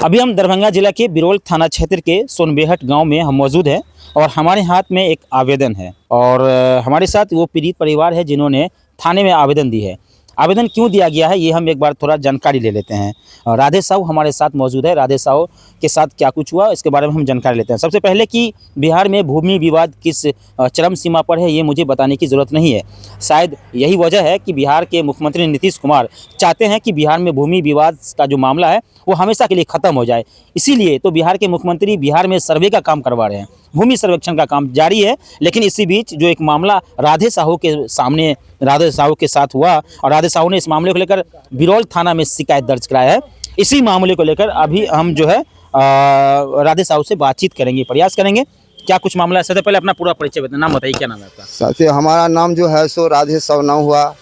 अभी हम दरभंगा जिला के बिरौल थाना क्षेत्र के सोनबेहट गांव में हम मौजूद हैं और हमारे हाथ में एक आवेदन है और हमारे साथ वो पीड़ित परिवार है जिन्होंने थाने में आवेदन दी है। आवेदन क्यों दिया गया है ये हम एक बार थोड़ा जानकारी ले लेते हैं। राधे साहू हमारे साथ मौजूद है। राधे साहू के साथ क्या कुछ हुआ इसके बारे में हम जानकारी लेते हैं। सबसे पहले कि बिहार में भूमि विवाद किस चरम सीमा पर है ये मुझे बताने की ज़रूरत नहीं है। शायद यही वजह है कि बिहार के मुख्यमंत्री नीतीश कुमार चाहते हैं कि बिहार में भूमि विवाद का जो मामला है वो हमेशा के लिए ख़त्म हो जाए। इसीलिए तो बिहार के मुख्यमंत्री बिहार में सर्वे का काम करवा रहे हैं, भूमि सर्वेक्षण का काम जारी है। लेकिन इसी बीच जो एक मामला राधे साहू के सामने राधे साहू के साथ हुआ और राधे साहू ने इस मामले को लेकर बिरौल थाना में शिकायत दर्ज कराया है। इसी मामले को लेकर अभी हम जो है राधे साहू से बातचीत करेंगे, प्रयास करेंगे क्या कुछ मामला है। सबसे पहले अपना पूरा परिचय बताइए, नाम बताइए, क्या नाम है आपका? सबसे हमारा नाम जो है सो राधे साहू नाम हुआ,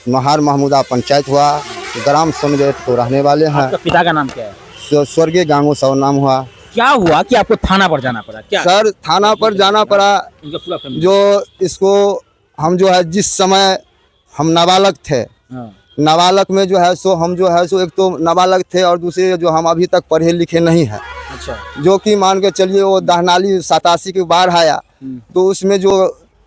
नहार महमूदा पंचायत हुआ, ग्राम सोनबेहट को रहने वाले हैं। आपका पिता का नाम क्या है? स्वर्गीय गांगो साहू नाम हुआ। क्या हुआ कि आपको थाना पर जाना पड़ा? क्या सर थाना पर जाना पड़ा, जो इसको हम जो है जिस समय हम नाबालग थे, नाबालग में जो है सो हम जो है सो एक तो नाबालग थे और दूसरे जो हम अभी तक पढ़े लिखे नहीं हैं। अच्छा। जो कि मान के चलिए वो दहनाली 87 के बाढ़ आया तो उसमें जो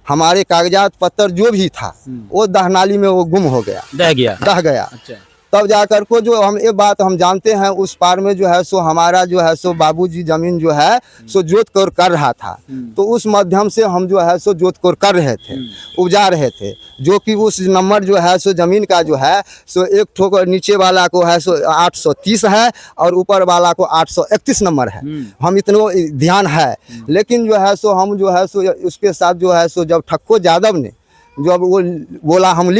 हमारे कागजात पत्र जो भी था वो दहनाली में वो गुम हो गया, दह गया। अच्छा। तब जाकर को जो हम ये बात हम जानते हैं उस पार में जो है सो हमारा जो है सो बाबूजी जमीन जो है सो जोत कर रहा था, तो उस माध्यम से हम जो है सो जोत कर रहे थे, उपजा रहे थे। जो कि उस नंबर जो है सो जमीन का जो है सो एक ठोक नीचे वाला को है सो 830 है और ऊपर वाला को 831 नंबर है। हम इतना ध्यान है, लेकिन जो है सो हम जो है सो उसके साथ जो है सो जब ठक्को यादव ने जब वो बोला हम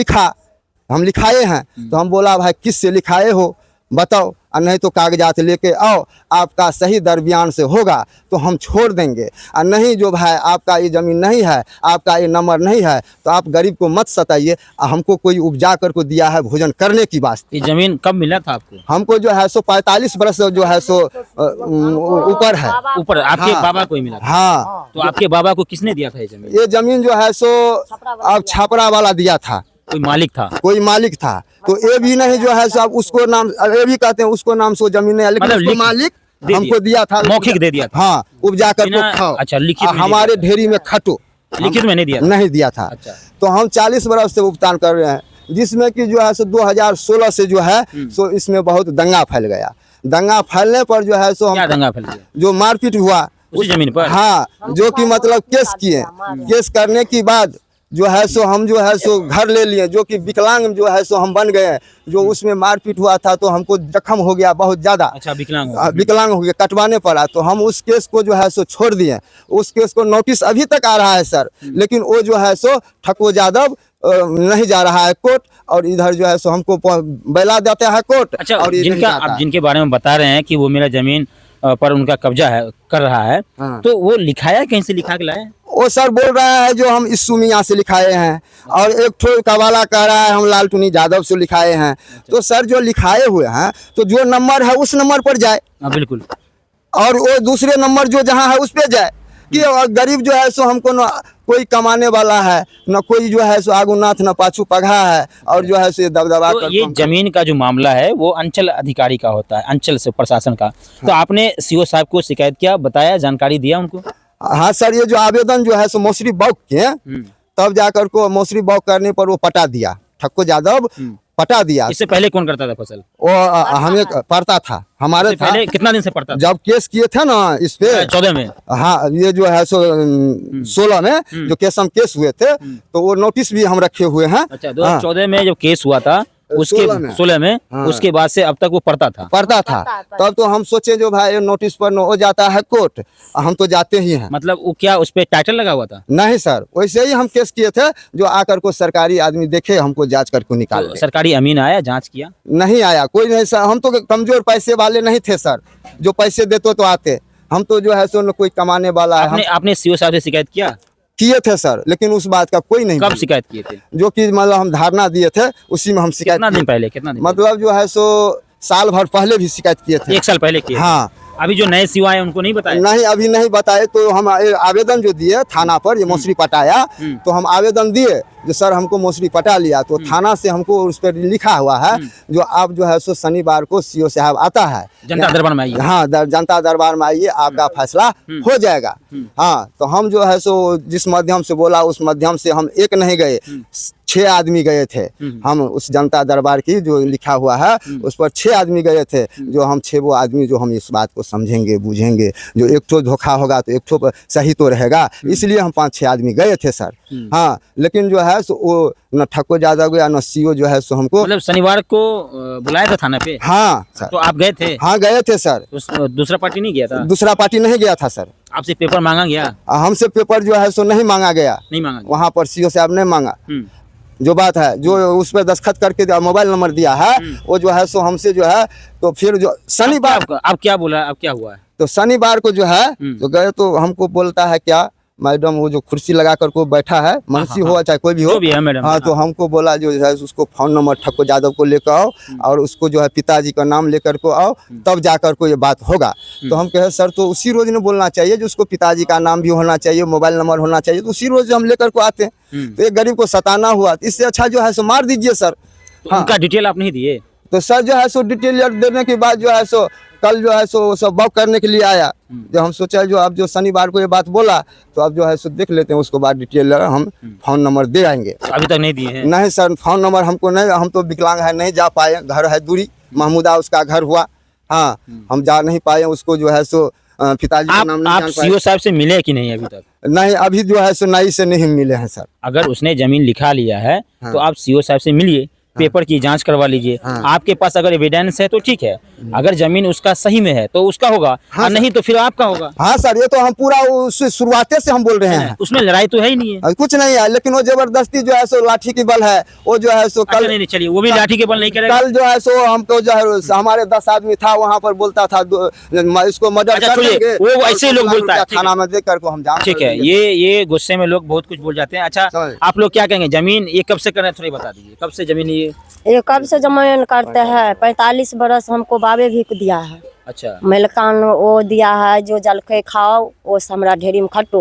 लिखाए हैं, तो हम बोला भाई किस से लिखाए हो बताओ, और नहीं तो कागजात लेके आओ, आपका सही दरमियान से होगा तो हम छोड़ देंगे, और नहीं जो भाई आपका ये ज़मीन नहीं है, आपका ये नंबर नहीं है तो आप गरीब को मत सताइए। हमको कोई उपजा कर को दिया है भोजन करने की वास्ते। ये ज़मीन कब मिला था आपको? हमको जो है सो 45 बरस जो है सो ऊपर है। ऊपर आपके बाबा को ही मिला था? हाँ। तो आपके बाबा को किसने दिया था ये ज़मीन? ये ज़मीन जो है सो अब छापरा वाला दिया था, कोई मालिक था। तो ये भी नहीं जो है सब उसको नाम, ये भी कहते हैं उसको नाम सो जमीन है, लेकिन उसको मालिक हमको दिया था, मौखिक दे दिया था। हाँ, उपजा कर को खाओ। अच्छा, लिखित में हमारे ढेरी में खटो, लिखित में नहीं दिया था। अच्छा। तो हम 40 बरस से भुगतान कर रहे हैं, जिसमें कि जो है सो 2016 से जो है सो इसमें बहुत दंगा फैल गया। दंगा फैलने पर जो है सो क्या दंगा फैल गया? जो मारपीट हुआ उसी जमीन पर। हाँ, जो कि मतलब केस किए, केस करने की बाद जो है सो हम जो है सो घर ले लिए, जो कि विकलांग जो है सो हम बन गए। जो उसमें मारपीट हुआ था तो हमको जख्म हो गया बहुत ज़्यादा। अच्छा, विकलांग हो गया, कटवाने पड़ा, तो हम उस केस को जो है सो छोड़ दिए। उस केस को नोटिस अभी तक आ रहा है सर, लेकिन वो जो है सो ठक्को यादव नहीं जा रहा है कोर्ट, और इधर जो है सो हमको बैला देता है कोर्ट। अच्छा, और जिनके बारे में बता रहे हैं कि वो मेरा जमीन पर उनका कब्जा है कर रहा है, हाँ। तो वो लिखाया कहीं से लिखा के लाए? वो सर बोल रहा है जो हम इस मियाँ से लिखाए हैं, और एक ठो कवाला कह रहा है हम लालटूनी यादव से लिखाए हैं। तो सर जो लिखाए हुए हैं तो जो नंबर है उस नंबर पर जाए। बिल्कुल। और वो दूसरे नंबर जो जहाँ है उस पे जाए, कि गरीब जो है सो हमको न कोई कमाने वाला है, न कोई जो है सो आगुनाथ न पाछू पगहा है, और जो है सो दबदबा तो ये जमीन का जो मामला है वो अंचल अधिकारी का होता है, अंचल से प्रशासन का। तो आपने सीओ साहब को शिकायत किया, बताया, जानकारी दिया उनको? हाँ सर, ये जो आवेदन जो है सो मौसरी बौक के, तब जाकर को मौसरी बौक करने पर वो पटा दिया, ठक्को यादव पटा दिया। इससे पहले कौन करता था फसल? वो हमें पड़ता था, हमारे पहले कितना दिन से पड़ता था? जब केस किए थे ना इस पे 14 में। हाँ, ये जो है सो 16 में जो केस हुए थे, तो वो नोटिस भी हम रखे हुए हैं। अच्छा, 2014 में जब केस हुआ था उसके 16 में, हाँ। उसके बाद से अब तक वो पढ़ता था। तब तो हम सोचे जो भाई नोटिस पर हो जाता है कोर्ट, हम तो जाते ही हैं। मतलब वो क्या उस पे टाइटल लगा हुआ था? नहीं सर, वैसे ही हम केस किए थे, जो आकर को सरकारी आदमी देखे हमको जांच करके निकाल। तो सरकारी अमीन आया, जांच किया? नहीं आया कोई नहीं सर, हम तो कमजोर पैसे वाले नहीं थे सर, जो पैसे देते तो आते। हम तो जो है सो कोई कमाने वाला है। आपने सीओ साहब से शिकायत किए थे सर, लेकिन उस बात का कोई नहीं। कब शिकायत किए थे? जो कि मतलब हम धारणा दिए थे उसी में हम शिकायत। कितना दिन पहले? मतलब जो है सो साल भर पहले भी शिकायत किए थे। 1 साल पहले किए? हाँ, अभी जो नए सीओ आए उनको नहीं बताया? नहीं, अभी नहीं बताए। तो हम आवेदन जो दिए थाना पर, ये मौसरी पटाया, तो हम आवेदन दिए जो सर हमको मौसरी पटा लिया। तो थाना से हमको उस पर लिखा हुआ है जो आप जो है सो शनिवार को सीओ साहब आता है, जनता दरबार में आइए। हाँ, जनता दरबार में आइए, आपका फैसला हो जाएगा। हाँ, तो हम जो है सो जिस माध्यम से बोला उस माध्यम से हम एक नहीं गए, 6 आदमी गए थे। हम उस जनता दरबार की जो लिखा हुआ है उस पर 6 आदमी गए थे। जो हम 6 वो आदमी जो हम इस बात को समझेंगे बूझेंगे, जो एक तो धोखा होगा तो एक तो सही तो रहेगा, इसलिए हम 5-6 आदमी गए थे सर। हाँ, लेकिन जो है सो वो न ठक्को ज्यादा गया न सीओ जो है सो हमको, मतलब शनिवार को बुलाया था थाना पे? हाँ सर। तो आप गए थे? हाँ गए थे सर। दूसरा पार्टी नहीं गया था? दूसरा पार्टी नहीं गया था सर। आपसे पेपर मांगा गया? हमसे पेपर जो है सो नहीं मांगा गया, नहीं मांगा गया। वहाँ पर सीओ साहब ने मांगा। जो बात है, जो उस पर दस्तखत करके मोबाइल नंबर दिया है, वो जो है सो हमसे जो है, तो फिर जो शनिवार, आप क्या बोला, अब क्या हुआ है? तो शनिवार को जो है तो गए, तो हमको बोलता है क्या मैडम, वो जो कुर्सी लगा कर को बैठा है, मनसी हो चाहे कोई भी हो, भी है मैडम। हाँ, तो हमको बोला जो है उसको फोन नंबर ठक्को यादव को लेकर आओ और उसको जो है पिताजी का नाम लेकर को आओ, तब जाकर को ये बात होगा। तो हम कहे सर तो उसी रोज ने बोलना चाहिए, जो उसको पिताजी का नाम भी होना चाहिए, मोबाइल नंबर होना चाहिए, तो उसी रोज हम लेकर को आते हैं। तो एक गरीब को सताना हुआ, तो इससे अच्छा जो है सो मार दीजिए सर। तो उनका डिटेल आप नहीं दिए? तो सर जो है सो डिटेल देने के बाद जो है सो कल जो है सो सब बॉक करने के लिए आया। जो हम सोचा जो अब जो शनिवार को ये बात बोला, तो अब जो है सो देख लेते हैं, उसके बाद डिटेल हम फोन नंबर दे आएंगे। अभी तक नहीं दिए हैं? नहीं सर, फोन नंबर हमको नहीं, हम तो विकलांग है, नहीं जा पाए, घर है दूरी, महमूदा उसका घर हुआ। हाँ, हम जा नहीं पाए, उसको जो है सो पिताजी का नाम नहीं आप जान पाए। सीओ साहब से मिले कि नहीं अभी तक? नहीं, अभी जो है सो नई से नहीं मिले हैं सर। अगर उसने जमीन लिखा लिया है तो आप सीओ साहब से मिलिए, पेपर की जांच करवा लीजिए। आपके पास अगर एविडेंस है तो ठीक है, अगर जमीन उसका सही में है तो उसका होगा, और नहीं तो फिर आपका होगा। हाँ सर, ये तो हम पूरा शुरुआते से हम बोल रहे हैं। उसमें लड़ाई तो है ही नहीं है? कुछ नहीं है, लेकिन वो जबरदस्ती जो है सो लाठी की बल है, वो जो है सो अच्छा, कल, नहीं चलिए, वो भी लाठी के बल नहीं करेगा। कल जो है सो हमको जो है हमारे 10 आदमी था वहाँ पर, बोलता था इसको मर्डर अच्छा, कर देंगे, वो ऐसे लोग बोलता है, थाना में देख कर को हम जान। ठीक है, ये गुस्से में लोग बहुत कुछ बोल जाते हैं। अच्छा, आप लोग क्या कहेंगे, जमीन ये कब से करना है थोड़ी बता दीजिए, कब से जमीन ये कब से जमीन करते हैं? 45 बरस हमको बाबे भी दिया है। अच्छा, मलकान वो दिया है, जो जलखे खाओ वो हमरा ढेरी में खटो,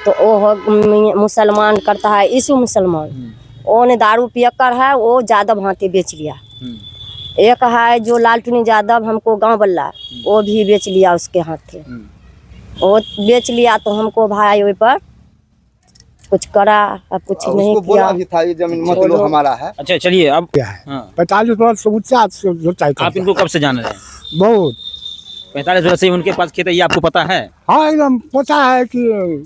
तो वो मुसलमान करता है, यीशु मुसलमान। वो ने दारू पियकर है, वो यादव हाथी बेच लिया। एक है जो लालटूनी यादव, हमको गांव बल्ला, वो भी बेच लिया उसके हाथ से। वो बेच लिया तो हमको भाई वही पर कुछ करा, अब कुछ नहीं उसको किया। बोला भी था ये जमीन मत लो, हमारा है। अच्छा चलिए, अब क्या है? हाँ, 45 वर्ष से ऊंचा आप इनको कब से जान रहे हैं? बहुत। 45 वर्ष से उनके पास खेत है, ये आपको पता है? हाँ, एकदम पता है कि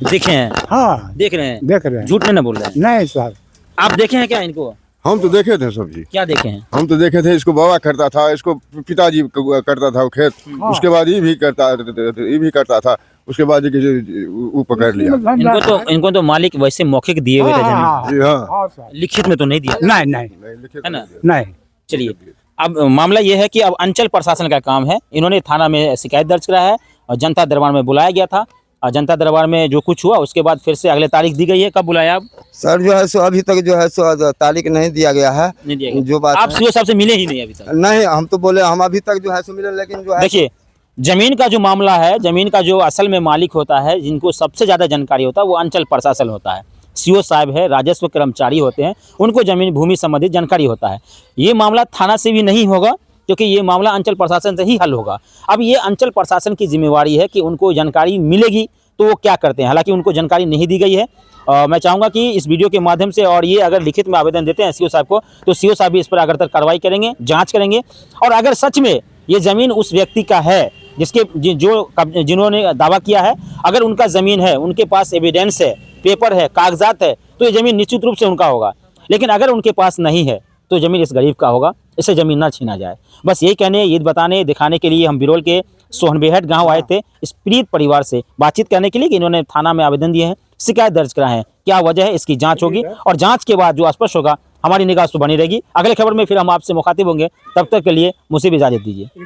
देखे हैं? हाँ, देख रहे हैं? देख रहे हैं। झूठ नहीं बोल रहे हैं? नहीं सर, आप देखे हैं क्या इनको? हम तो देखे थे सब जी। क्या देखे हैं? हम तो देखे थे, इसको बाबा करता था, इसको पिताजी करता था वो खेत, उसके बाद ये भी करता था, उसके बाद वो पकड़ लिया। इनको तो मालिक वैसे मौखिक दिए हुए थे जमीन, जी हाँ, लिखित में तो नहीं दिया नहीं नहीं है ना? नहीं। चलिए, अब मामला ये है कि अब अंचल प्रशासन का काम है। इन्होंने थाना में शिकायत दर्ज करा है और जनता दरबार में बुलाया गया था, और जनता दरबार में जो कुछ हुआ उसके बाद फिर से अगले तारीख दी गई है। कब बुलाया आप? सर जो है सो अभी तक जो है सो तारीख नहीं दिया गया है। नहीं दिया गया। जो बात आप है, सीओ साहब से मिले ही नहीं अभी तक? नहीं, हम तो बोले हम अभी तक जो है सो मिले, लेकिन जो है देखिए, जमीन का जो मामला है, जमीन का जो असल में मालिक होता है, जिनको सबसे ज़्यादा जानकारी होता है, वो अंचल प्रशासन होता है। सीओ साहब है, राजस्व कर्मचारी होते हैं, उनको जमीन भूमि संबंधित जानकारी होता है। ये मामला थाना से भी नहीं होगा, क्योंकि ये मामला अंचल प्रशासन से ही हल होगा। अब ये अंचल प्रशासन की जिम्मेवारी है कि उनको जानकारी मिलेगी तो वो क्या करते हैं। हालांकि उनको जानकारी नहीं दी गई है। मैं चाहूँगा कि इस वीडियो के माध्यम से, और ये अगर लिखित में आवेदन देते हैं सीओ साहब को, तो सीओ साहब भी इस पर अगर कार्रवाई करेंगे, जाँच करेंगे, और अगर सच में ये ज़मीन उस व्यक्ति का है जिन्होंने दावा किया है, अगर उनका ज़मीन है, उनके पास एविडेंस है, पेपर है, कागजात है, तो ये ज़मीन निश्चित रूप से उनका होगा। लेकिन अगर उनके पास नहीं है तो ज़मीन इस गरीब का होगा, इससे ज़मीन ना छीना जाए। बस यही कहने, ये बताने, दिखाने के लिए हम बिरोल के सोहनबेहट गांव आए थे, इस पीड़ित परिवार से बातचीत करने के लिए कि इन्होंने थाना में आवेदन दिए हैं, शिकायत दर्ज कराए हैं। क्या वजह है, इसकी जांच होगी, और जांच के बाद जो स्पष्ट होगा, हमारी निगाह तो बनी रहेगी। अगले खबर में फिर हम आपसे मुखातिब होंगे, तब तक के लिए मुझे भी इजाज़त दीजिए।